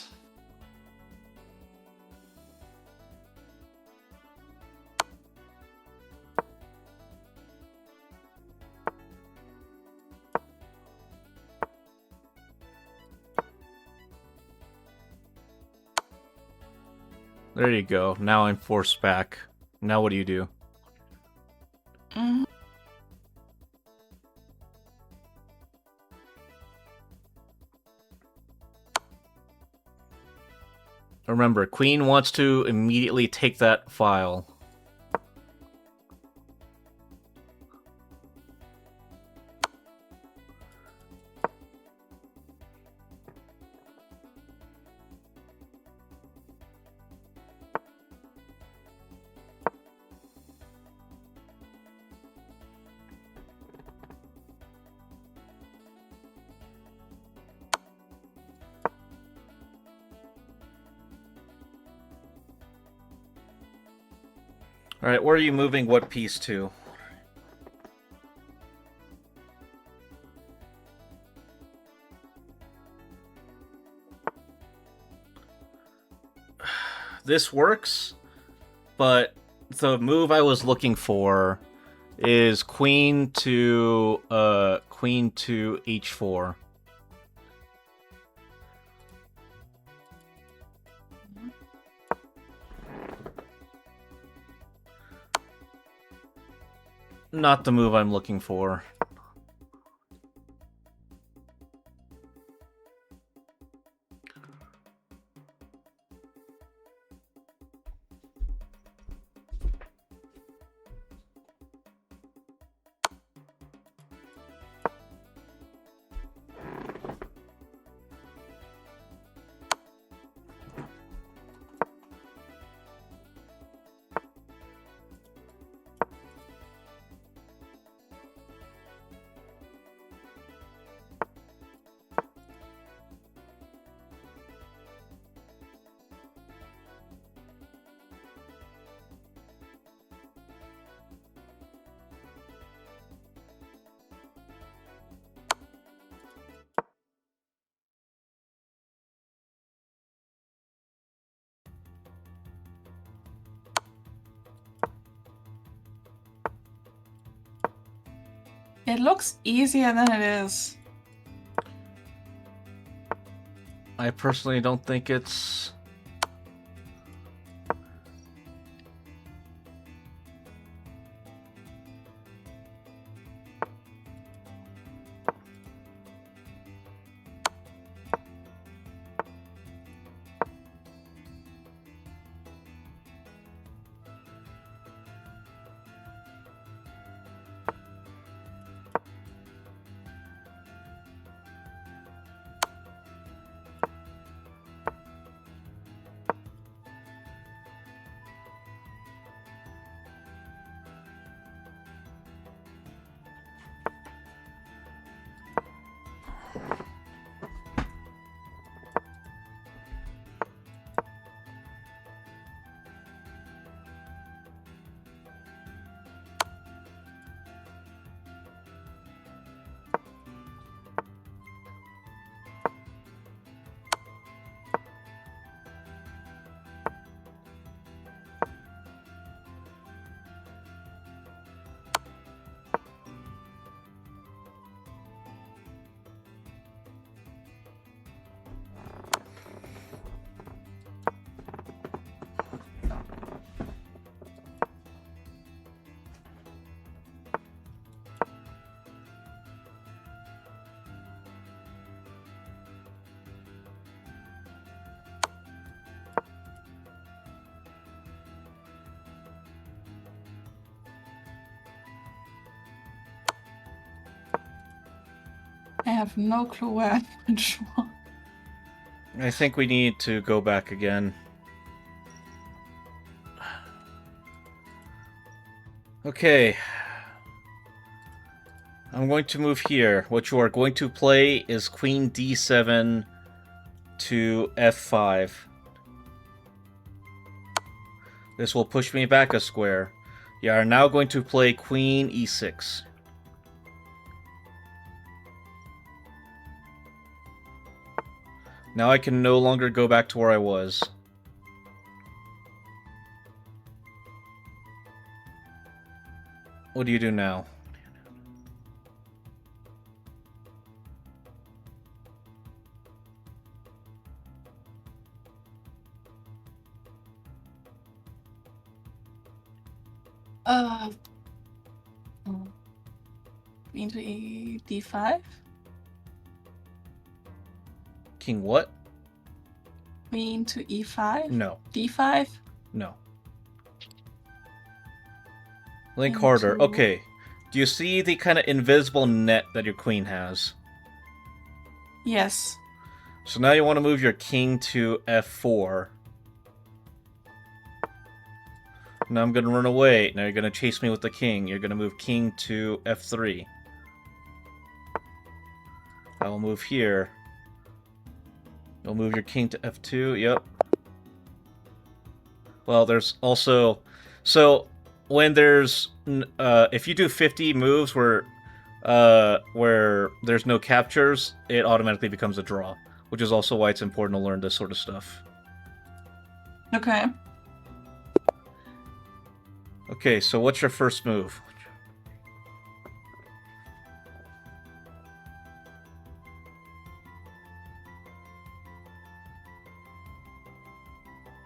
There you go. Now I'm forced back. Now what do you do? Mm-hmm. Remember, queen wants to immediately take that file. Alright, where are you moving what piece to? this works, but the move I was looking for is queen to h4. Not the move I'm looking for. It looks easier than it is. I personally don't think it's... I have no clue where I went wrong. I think we need to go back again. Okay. I'm going to move here. What you are going to play is queen d7 to f5. This will push me back a square. You are now going to play queen e6. Now I can no longer go back to where I was. What do you do now? Queen to d5? King what? Queen to e5? No. d5? No. Link Into- harder. Okay. Do you see the kind of invisible net that your queen has? Yes. So now you want to move your king to f4. Now I'm going to run away. Now you're going to chase me with the king. You're going to move king to f3. I will move here. You'll move your king to f2. Yep. Well, there's also... So, when there's... if you do 50 moves where there's no captures, it automatically becomes a draw. Which is also why it's important to learn this sort of stuff. Okay. Okay, so what's your first move?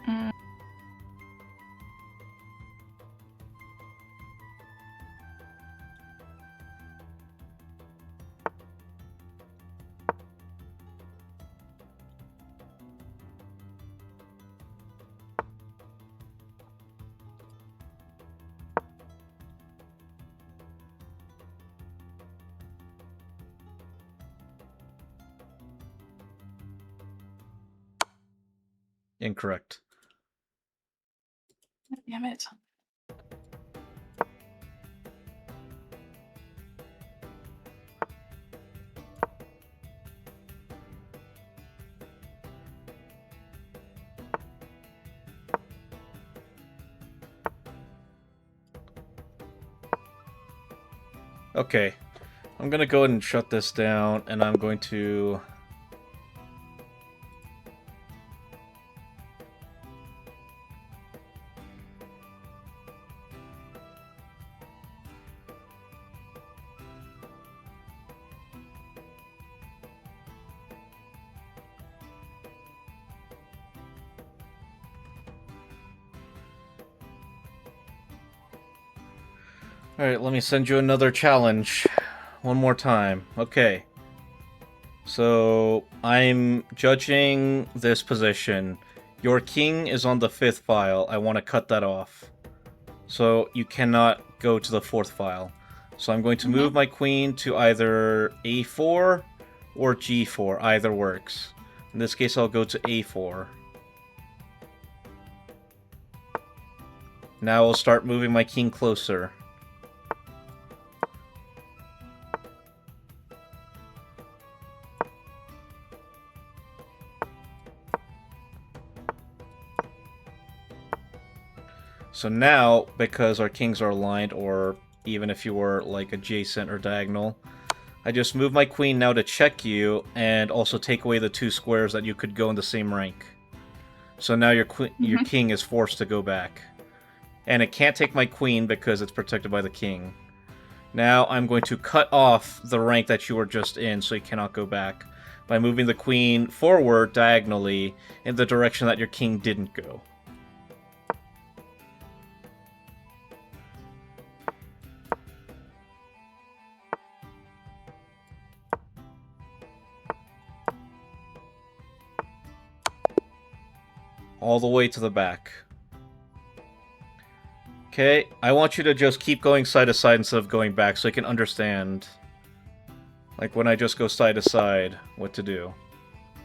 Mm. Incorrect. Damn it. Okay, I'm gonna go ahead and shut this down, and I'm going to... Alright, let me send you another challenge. One more time. Okay. So, I'm judging this position. Your king is on the 5th file. I want to cut that off. So, you cannot go to the 4th file. So, I'm going to move my queen to either A4 or G4. Either works. In this case, I'll go to A4. Now I'll start moving my king closer. So now, because our kings are aligned, or even if you were, like, adjacent or diagonal, I just move my queen now to check you, and also take away the 2 squares that you could go in the same rank. So now your king is forced to go back. And it can't take my queen because it's protected by the king. Now I'm going to cut off the rank that you were just in, so you cannot go back, by moving the queen forward diagonally in the direction that your king didn't go. All the way to the back. Okay, I want you to just keep going side to side instead of going back so I can understand. Like when I just go side to side, what to do.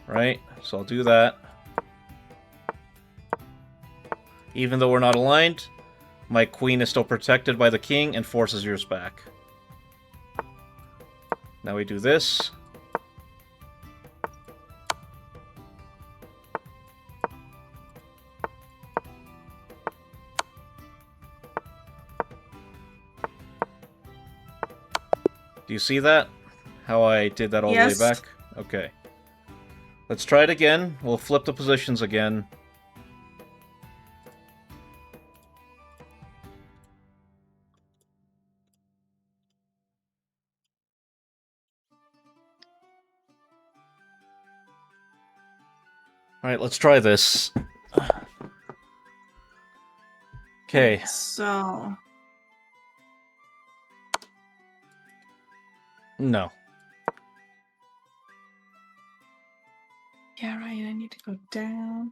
Right? So I'll do that. Even though we're not aligned, my queen is still protected by the king and forces yours back. Now we do this. Do you see that? How I did that all the way back? Okay. Let's try it again. We'll flip the positions again. Alright, let's try this. Okay. So... No. Yeah, right, I need to go down.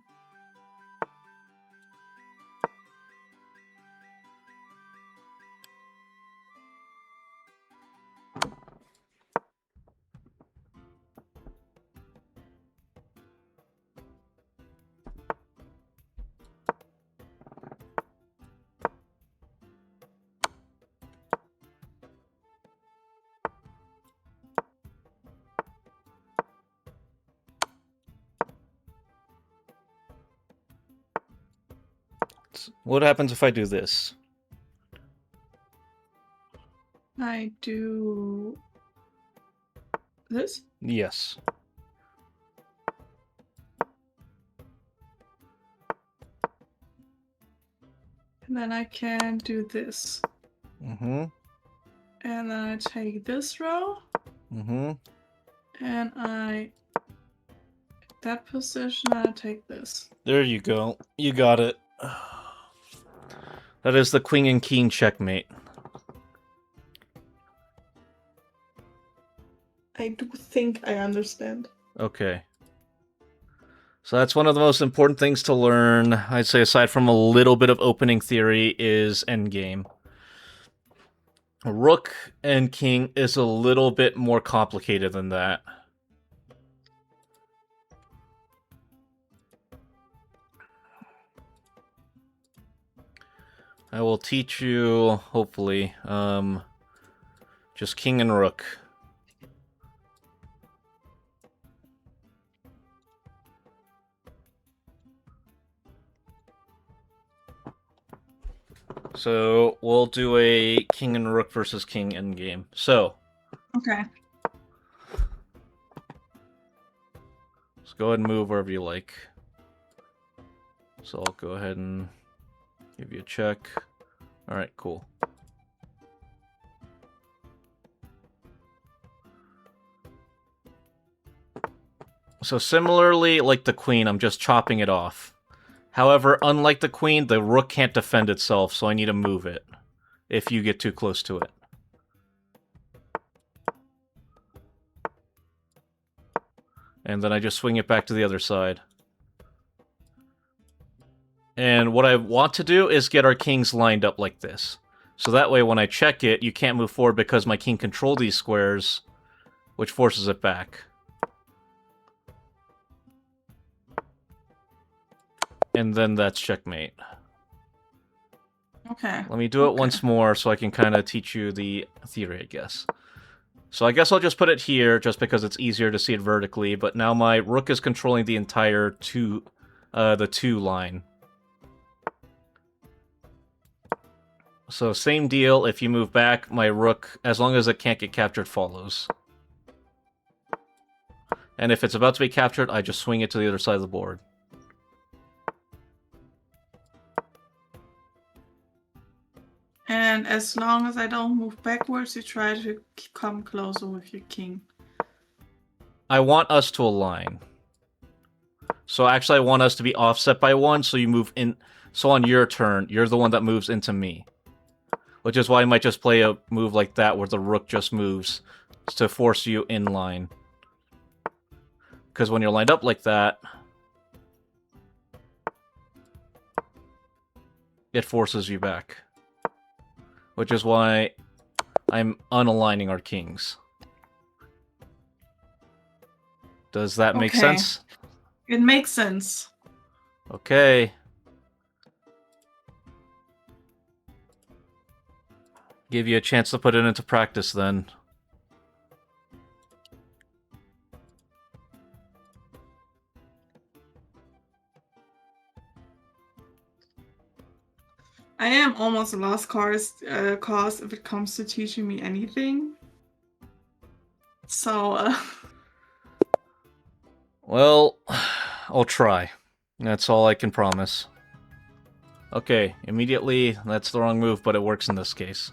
What happens if I do this? I do... this? Yes. And then I can do this. Mm-hmm. And then I take this row. Mm-hmm. And I... that position, I take this. There you go. You got it. That is the queen and king checkmate. I do think I understand. Okay. So that's one of the most important things to learn, I'd say, aside from a little bit of opening theory, is endgame. Rook and king is a little bit more complicated than that. I will teach you, hopefully, just king and rook. So we'll do a king and rook versus king endgame. So Okay. let's go ahead and move wherever you like. So I'll go ahead and give you a check. Alright, cool. So similarly, like the queen, I'm just chopping it off. However, unlike the queen, the rook can't defend itself, so I need to move it if you get too close to it. And then I just swing it back to the other side. And what I want to do is get our kings lined up like this. So that way when I check it, you can't move forward because my king controls these squares, which forces it back. And then that's checkmate. Okay. Let me do it once more so I can kind of teach you the theory, I guess. So I guess I'll just put it here just because it's easier to see it vertically, but now my rook is controlling the entire the 2 line. So same deal, if you move back, my rook, as long as it can't get captured, follows. And if it's about to be captured, I just swing it to the other side of the board. And as long as I don't move backwards, you try to come closer with your king. I want us to align. So actually I want us to be offset by 1, so you move in. So on your turn, you're the one that moves into me. Which is why I might just play a move like that where the rook just moves to force you in line. Because when you're lined up like that, it forces you back. Which is why I'm unaligning our kings. Does that make sense? It makes sense. Okay. Give you a chance to put it into practice then. I am almost a lost cause if it comes to teaching me anything. So, Well, I'll try. That's all I can promise. Okay, immediately, that's the wrong move, but it works in this case.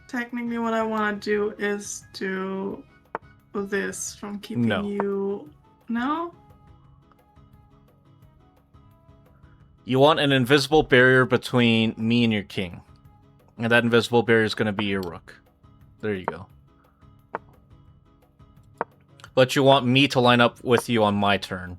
technically what I want to do is do this from keeping you... No? You want an invisible barrier between me and your king. And that invisible barrier is going to be your rook. There you go. But you want me to line up with you on my turn.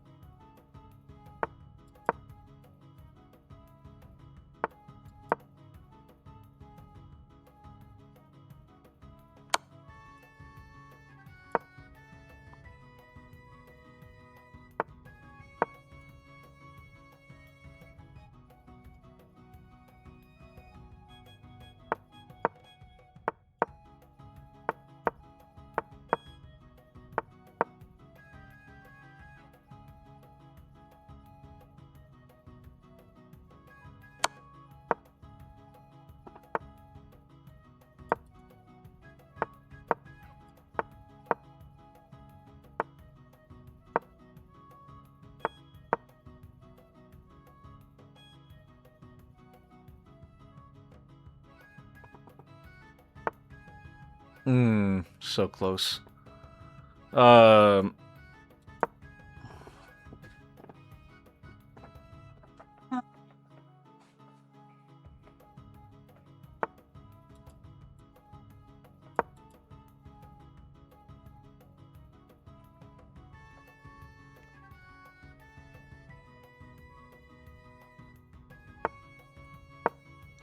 So close.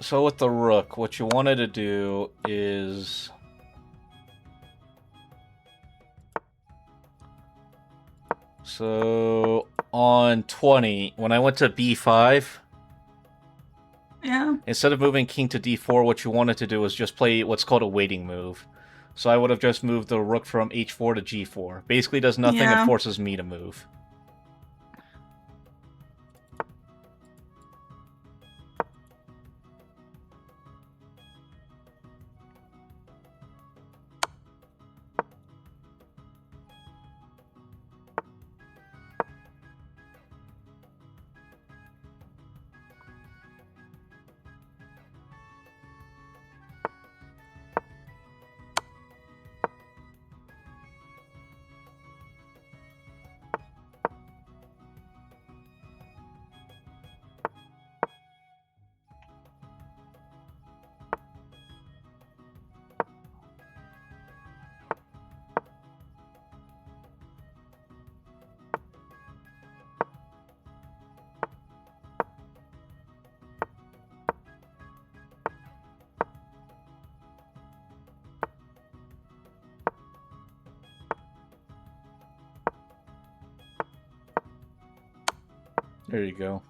So with the rook, what you wanted to do is... So on 20, when I went to b5, Yeah. instead of moving king to d4, what you wanted to do was just play what's called a waiting move. So I would have just moved the rook from h4 to g4. Basically does nothing and Yeah. forces me to move. There you go.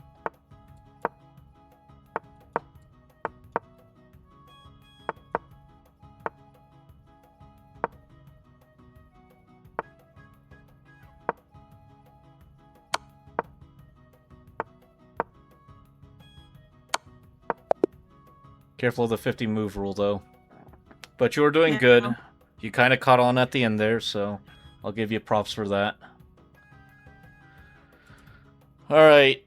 Careful of the 50 move rule, though. But you were doing Yeah. good. You kind of caught on at the end there, so I'll give you props for that. Alright.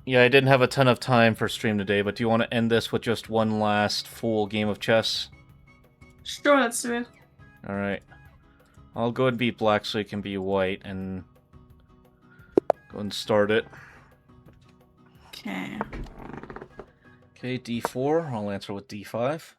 Yeah, I didn't have a ton of time for stream today, but do you want to end this with just one last full game of chess? Sure, let's do it. Alright. I'll go and beat black so you can be white, and go and start it. Okay. Okay, d4. I'll answer with d5.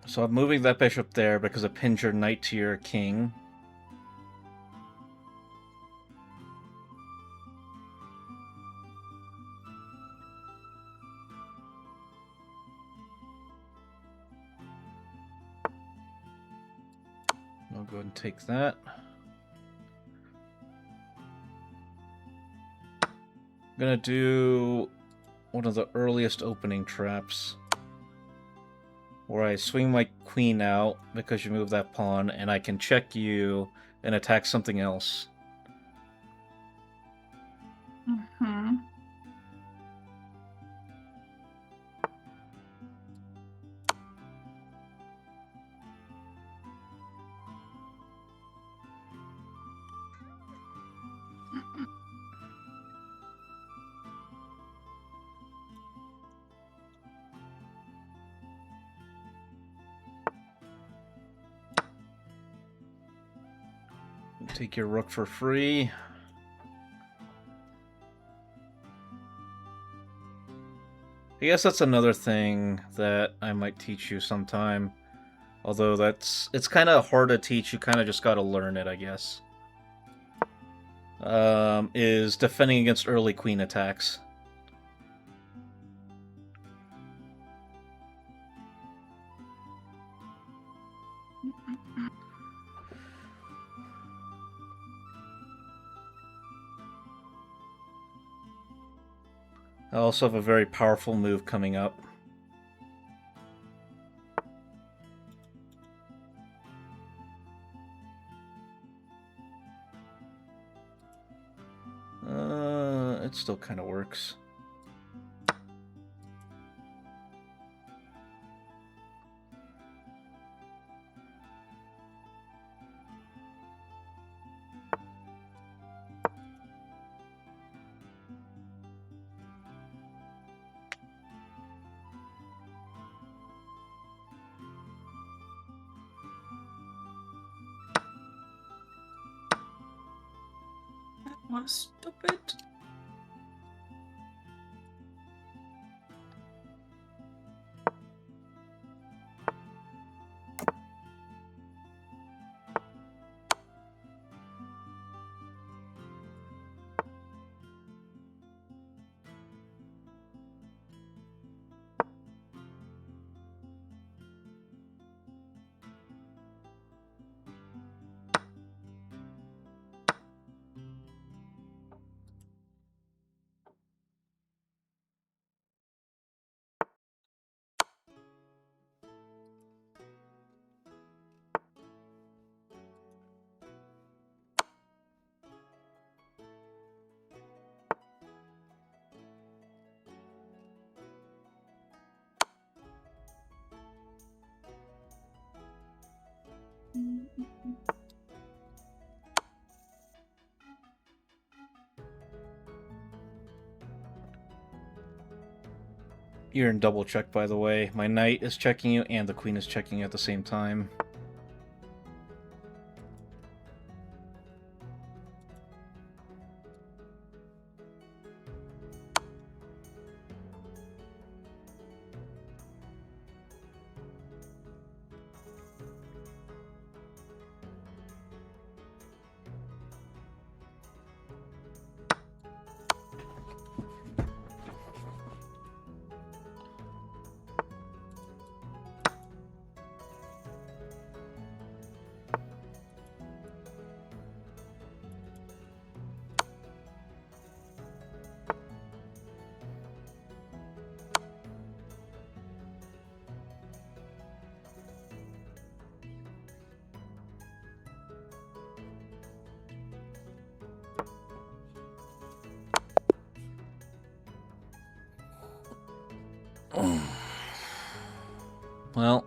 So I'm moving that bishop there because it pins your knight to your king. I'll go ahead and take that. I'm gonna do one of the earliest opening traps, where I swing my queen out because you move that pawn, and I can check you and attack something else. Mm-hmm. Take your rook for free. I guess that's another thing that I might teach you sometime. Although it's kind of hard to teach, you kind of just gotta learn it, I guess. Is defending against early queen attacks. I also have a very powerful move coming up. It still kind of works. That was stupid. You're in double check, by the way. My knight is checking you, and the queen is checking you at the same time. Well,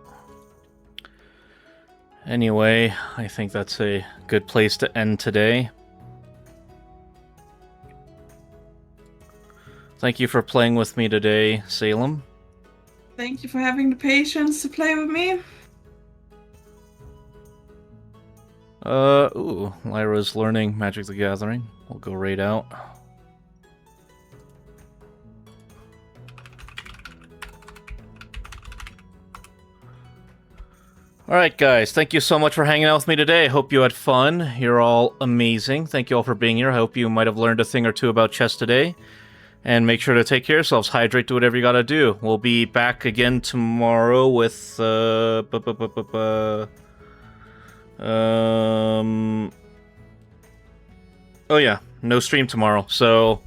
anyway, I think that's a good place to end today. Thank you for playing with me today, Salem. Thank you for having the patience to play with me. Lyra's learning Magic the Gathering. We'll go right out. Alright, guys, thank you so much for hanging out with me today. I hope you had fun. You're all amazing. Thank you all for being here. I hope you might have learned a thing or two about chess today. And make sure to take care of yourselves. Hydrate, do whatever you gotta do. We'll be back again tomorrow with, oh yeah, no stream tomorrow. So,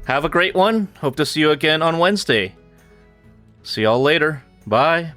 have a great one. Hope to see you again on Wednesday. See y'all later. Bye.